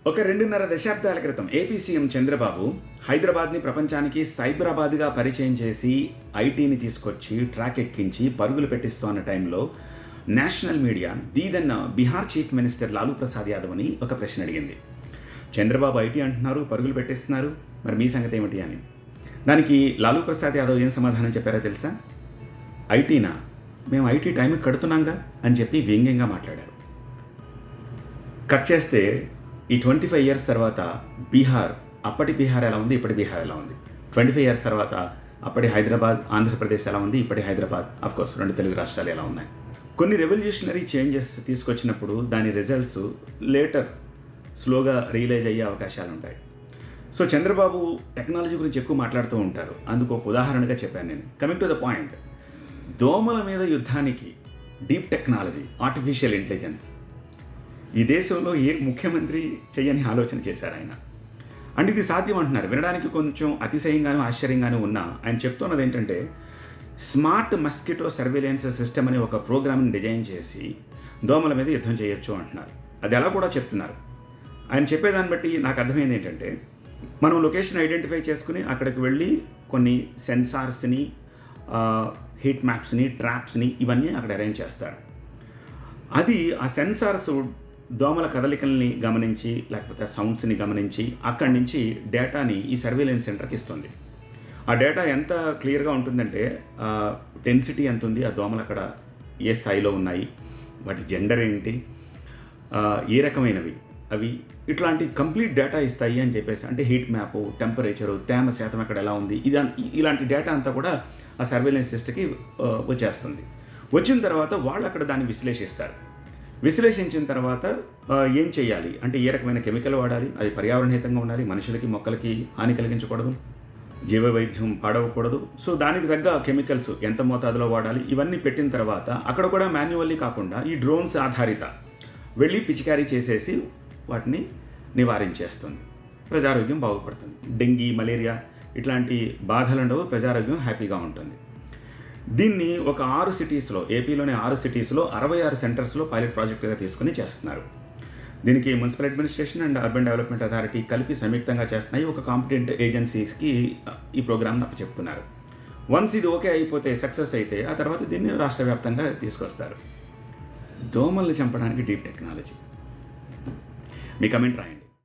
ఒక 2.5 దశాబ్దాల క్రితం ఏపీ సీఎం చంద్రబాబు హైదరాబాద్ని ప్రపంచానికి సైబరాబాద్గా పరిచయం చేసి ఐటీని తీసుకొచ్చి ట్రాక్ ఎక్కించి పరుగులు పెట్టిస్తున్న టైంలో నేషనల్ మీడియా దీదన్న బీహార్ చీఫ్ మినిస్టర్ లాలూ ప్రసాద్ యాదవ్ అని ఒక ప్రశ్న అడిగింది. చంద్రబాబు ఐటీ అంటున్నారు, పరుగులు పెట్టిస్తున్నారు, మరి మీ సంగతి ఏమిటి అని. దానికి లాలూ ప్రసాద్ యాదవ్ ఏం సమాధానం చెప్పారో తెలుసా? ఐటీనా, మేము ఐటీ టైంకి కడుతున్నాంగా అని చెప్పి వ్యంగ్యంగా మాట్లాడారు. కట్ చేస్తే ఈ 25 ఇయర్స్ తర్వాత బీహార్, అప్పటి బీహార్ ఎలా ఉంది, ఇప్పటి బీహార్ ఎలా ఉంది? 25 ఇయర్స్ తర్వాత అప్పటి హైదరాబాద్, ఆంధ్రప్రదేశ్ ఎలా ఉంది, ఇప్పటి హైదరాబాద్, అఫ్కోర్స్ 2 తెలుగు రాష్ట్రాలు ఎలా ఉన్నాయి? కొన్ని రెవల్యూషనరీ చేంజెస్ తీసుకొచ్చినప్పుడు దాని రిజల్ట్స్ లేటర్ స్లోగా రియలైజ్ అయ్యే అవకాశాలు ఉంటాయి. సో చంద్రబాబు టెక్నాలజీ గురించి ఎక్కువ మాట్లాడుతూ ఉంటారు. అందుకు ఒక ఉదాహరణగా చెప్పాను నేను. కమింగ్ టు ద పాయింట్, దోమల మీద యుద్ధానికి డీప్ టెక్నాలజీ, ఆర్టిఫిషియల్ ఇంటెలిజెన్స్ ఈ దేశంలో ఏ ముఖ్యమంత్రి చేయని ఆలోచన చేశారు ఆయన. అండ్ ఇది సాధ్యం అంటున్నారు. వినడానికి కొంచెం అతిశయంగానూ ఆశ్చర్యంగానూ ఉన్నా ఆయన చెప్తున్నది ఏంటంటే, స్మార్ట్ మస్కిటో సర్వేలెన్స్ సిస్టమ్ అనే ఒక ప్రోగ్రామ్ని డిజైన్ చేసి దోమల మీద యుద్ధం చేయొచ్చు అంటున్నారు. అది ఎలా కూడా చెప్తున్నారు. ఆయన చెప్పేదాన్ని బట్టి నాకు అర్థమైంది ఏంటంటే, మనం లొకేషన్ ఐడెంటిఫై చేసుకుని అక్కడికి వెళ్ళి కొన్ని సెన్సార్స్ని, హీట్ మ్యాప్స్ని, ట్రాప్స్ని ఇవన్నీ అక్కడ అరేంజ్ చేస్తారు. అది ఆ సెన్సార్స్ దోమల కదలికల్ని గమనించి లేకపోతే సౌండ్స్ని గమనించి అక్కడి నుంచి డేటాని ఈ సర్వేలెన్స్ సెంటర్కి ఇస్తుంది. ఆ డేటా ఎంత క్లియర్గా ఉంటుందంటే డెన్సిటీ ఎంత ఉంది, ఆ దోమలు అక్కడ ఏ స్థాయిలో ఉన్నాయి, వాటి జెండర్ ఏంటి, ఏ రకమైనవి అవి, ఇట్లాంటి కంప్లీట్ డేటా ఇస్తాయి అని చెప్పేసి. అంటే హీట్ మ్యాపు, టెంపరేచరు, తేమ శాతం అక్కడ ఎలా ఉంది, ఇలాంటి డేటా అంతా కూడా ఆ సర్వేలెన్స్ సిస్టమ్కి వచ్చేస్తుంది. వచ్చిన తర్వాత వాళ్ళు అక్కడ దాన్ని విశ్లేషిస్తారు. విశ్లేషించిన తర్వాత ఏం చేయాలి అంటే, ఏ రకమైన కెమికల్ వాడాలి, అది పర్యావరణహితంగా ఉండాలి, మనుషులకి మొక్కలకి హాని కలిగించకూడదు, జీవ వైద్యం పాడవకూడదు. సో దానికి తగ్గ కెమికల్స్ ఎంత మోతాదులో వాడాలి, ఇవన్నీ పెట్టిన తర్వాత అక్కడ కూడా మాన్యువల్లీ కాకుండా ఈ డ్రోన్స్ ఆధారిత వెళ్ళి పిచికారీ చేసేసి వాటిని నివారించేస్తుంది. ప్రజారోగ్యం బాగుపడుతుంది. డెంగీ, మలేరియా ఇట్లాంటి బాధలు ఉండవు, ప్రజారోగ్యం హ్యాపీగా ఉంటుంది. దీన్ని ఒక 6 సిటీస్లో, ఏపీలోని 6 సిటీస్లో 66 సెంటర్స్లో పైలట్ ప్రాజెక్టుగా తీసుకుని చేస్తున్నారు. దీనికి municipal administration and urban development authority కలిపి సంయుక్తంగా చేస్తున్నాయి. ఒక కాంపిటెంట్ ఏజెన్సీస్కి ఈ ప్రోగ్రామ్ని అప్పచెప్తున్నారు. వన్స్ ఇది ఓకే అయిపోతే, సక్సెస్ అయితే, ఆ తర్వాత దీన్ని రాష్ట్ర వ్యాప్తంగా తీసుకొస్తారు. దోమల్ని చంపడానికి డీప్ టెక్నాలజీ. మీ కమెంట్ రాయండి.